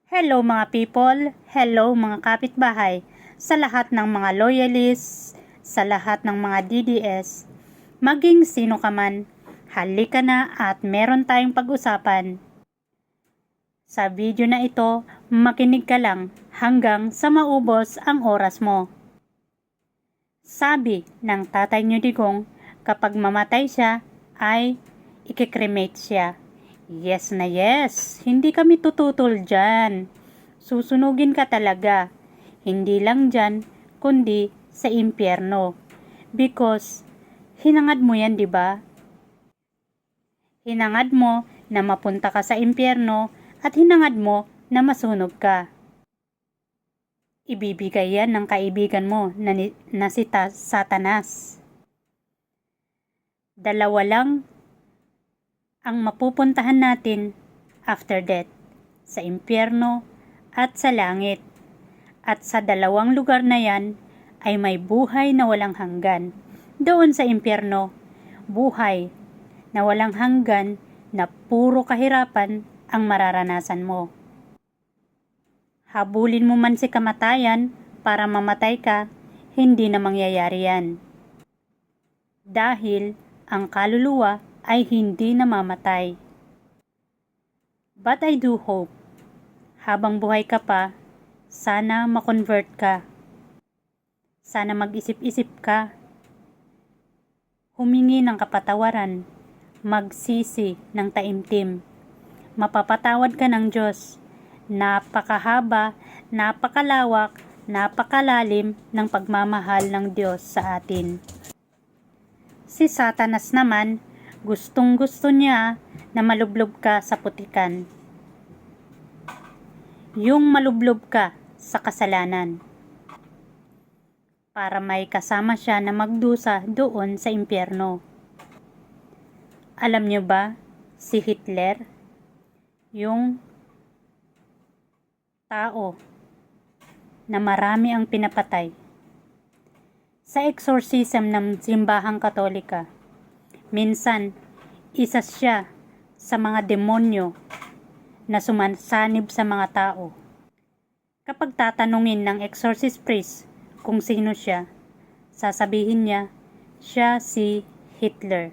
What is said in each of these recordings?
Hello mga people, hello mga kapitbahay, sa lahat ng mga loyalists, sa lahat ng mga DDS, maging sino ka man, halika na at meron tayong pag-usapan. Sa video na ito, makinig ka lang hanggang sa maubos ang oras mo. Sabi ng tatay niyo Digong, kapag mamatay siya ay ikikremate siya. Yes na yes, hindi kami tututol dyan. Susunugin ka talaga. Hindi lang dyan, kundi sa impyerno. Because, hinangad mo yan, di ba? Hinangad mo na mapunta ka sa impyerno at hinangad mo na masunog ka. Ibibigay yan ng kaibigan mo na si Satanas. Dalawa lang ang mapupuntahan natin after death, sa impyerno at sa langit. At sa dalawang lugar na yan ay may buhay na walang hanggan. Doon sa impyerno, buhay na walang hanggan na puro kahirapan ang mararanasan mo. Habulin mo man si kamatayan para mamatay ka, hindi na mangyayari yan. Dahil ang kaluluwa ay hindi namamatay. But I do hope, habang buhay ka pa, sana makonvert ka. Sana mag-isip-isip ka. Humingi ng kapatawaran, magsisi ng taimtim. Mapapatawad ka ng Diyos. Napakahaba, napakalawak, napakalalim ng pagmamahal ng Diyos sa atin. Si Satanas naman, gustong-gusto niya na malublob ka sa putikan. Yung malublob ka sa kasalanan. Para may kasama siya na magdusa doon sa impyerno. Alam niyo ba, si Hitler, yung tao na marami ang pinapatay. Sa exorcism ng simbahang Katolika, minsan isa siya sa mga demonyo na sumasanib sa mga tao. Kapag tatanungin ng exorcist priest kung sino siya, sasabihin niya, siya si Hitler.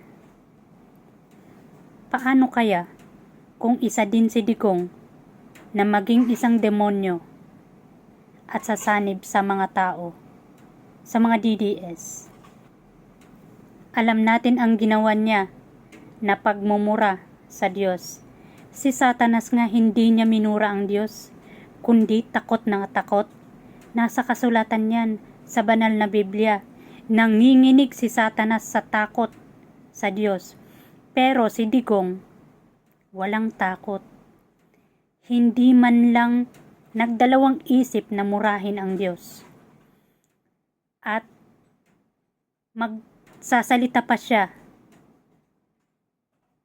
Paano kaya kung isa din si Digong na maging isang demonyo at sasanib sa mga tao, sa mga DDS? Alam natin ang ginawa niya na pagmumura sa Diyos. Si Satanas nga hindi niya minura ang Diyos, kundi takot na takot. Nasa kasulatan yan sa banal na Biblia. Nanginginig si Satanas sa takot sa Diyos. Pero si Digong, walang takot. Hindi man lang nagdalawang isip na murahin ang Diyos. At magsasalita pa siya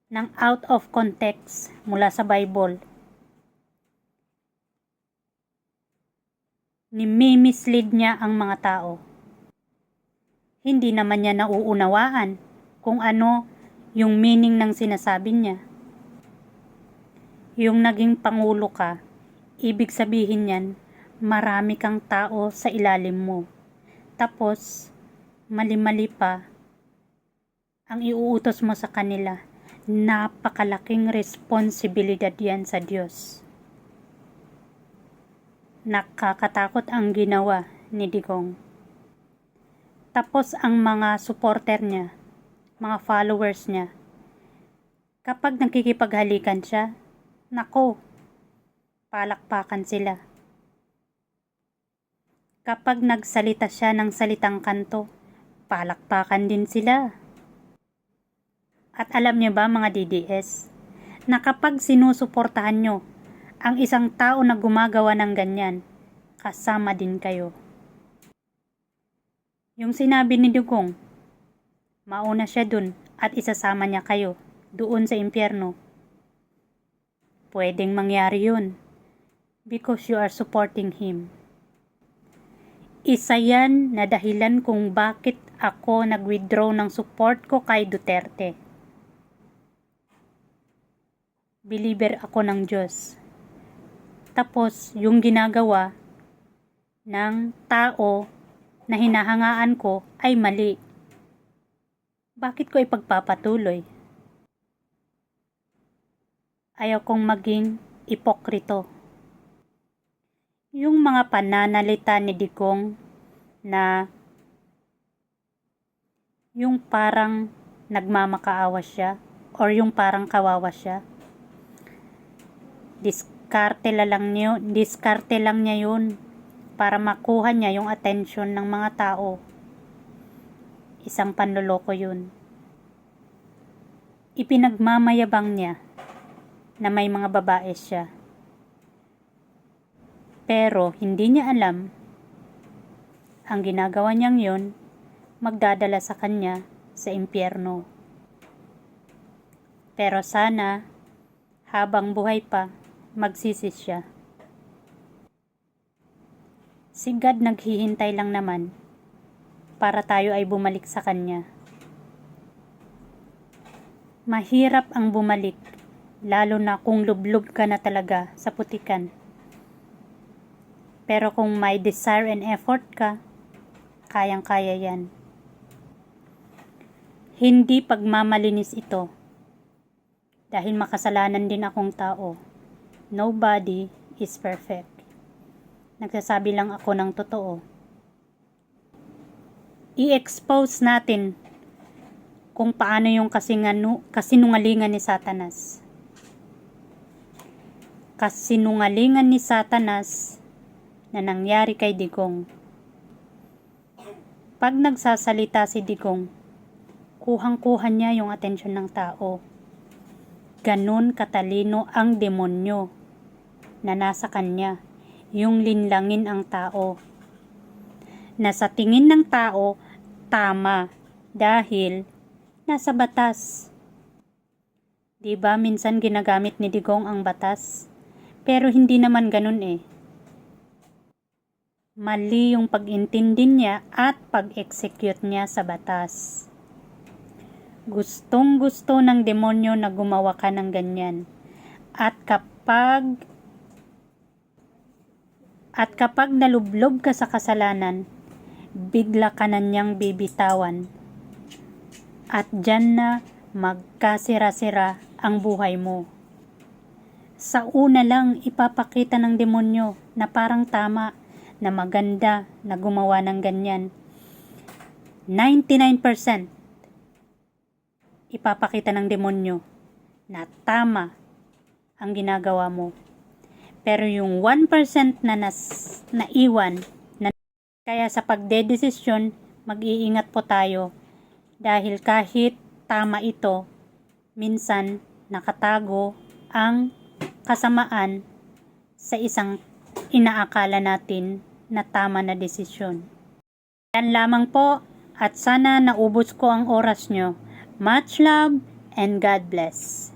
ng out of context mula sa Bible. Nimi-mislead niya ang mga tao. Hindi naman niya nauunawaan kung ano yung meaning ng sinasabi niya. Yung naging pangulo ka, ibig sabihin yan, marami kang tao sa ilalim mo. Tapos, mali-mali pa ang iuutos mo sa kanila. Napakalaking responsibilidad yan sa Diyos. Nakakatakot ang ginawa ni Digong. Tapos ang mga supporter niya, mga followers niya, kapag nakikipaghalikan siya, nako, palakpakan sila. Kapag nagsalita siya ng salitang kanto, palakpakan din sila. At alam niyo ba mga DDS, na kapag sinusuportahan nyo ang isang tao na gumagawa ng ganyan, kasama din kayo. Yung sinabi ni Digong, mauna siya dun at isasama niya kayo doon sa impyerno. Pwedeng mangyari yun because you are supporting him. Isa yan na dahilan kung bakit ako nag-withdraw ng support ko kay Duterte. Believer ako ng Diyos. Tapos yung ginagawa ng tao na hinahangaan ko ay mali. Bakit ko ipagpapatuloy? Ayaw kong maging ipokrito. Yung mga pananalita ni Digong na yung parang nagmamakaawa siya or yung parang kawawa siya. Diskarte lang niya yun para makuha niya yung attention ng mga tao. Isang panloloko yun. Ipinagmamayabang niya na may mga babae siya. Pero hindi niya alam ang ginagawa niyang yun magdadala sa kanya sa impyerno. Pero sana habang buhay pa magsisi siya. Si God naghihintay lang naman para tayo ay bumalik sa kanya. Mahirap ang bumalik, lalo na kung lublob ka na talaga sa putikan. Pero kung may desire and effort ka, kayang-kaya yan. Hindi pagmamalinis ito. Dahil makasalanan din akong tao. Nobody is perfect. Nagsasabi lang ako ng totoo. I-expose natin kung paano yung kasinungalingan ni Satanas. Kasinungalingan ni Satanas na nangyari kay Digong. Pag nagsasalita si Digong, kuhang-kuha niya yung atensyon ng tao. Ganun katalino ang demonyo na nasa kanya, yung linlangin ang tao. Na sa tingin ng tao, tama dahil nasa batas. Diba minsan ginagamit ni Digong ang batas? Pero hindi naman ganun eh. Mali yung pag-intindi niya at pag-execute niya sa batas. Gustong-gusto ng demonyo na gumawa ka ng ganyan. At kapag nalublob ka sa kasalanan, bigla ka na niyang bibitawan. At dyan na magkasira-sira ang buhay mo. Sa una lang ipapakita ng demonyo na parang tama, na maganda, na gumawa ng ganyan. 99% ipapakita ng demonyo na tama ang ginagawa mo. Pero yung 1% na naiwan, kaya sa pagdedesisyon, mag-iingat po tayo. Dahil kahit tama ito, minsan nakatago ang kasamaan sa isang inaakala natin na tama na desisyon. Yan lamang po at sana naubos ko ang oras nyo. Much love and God bless.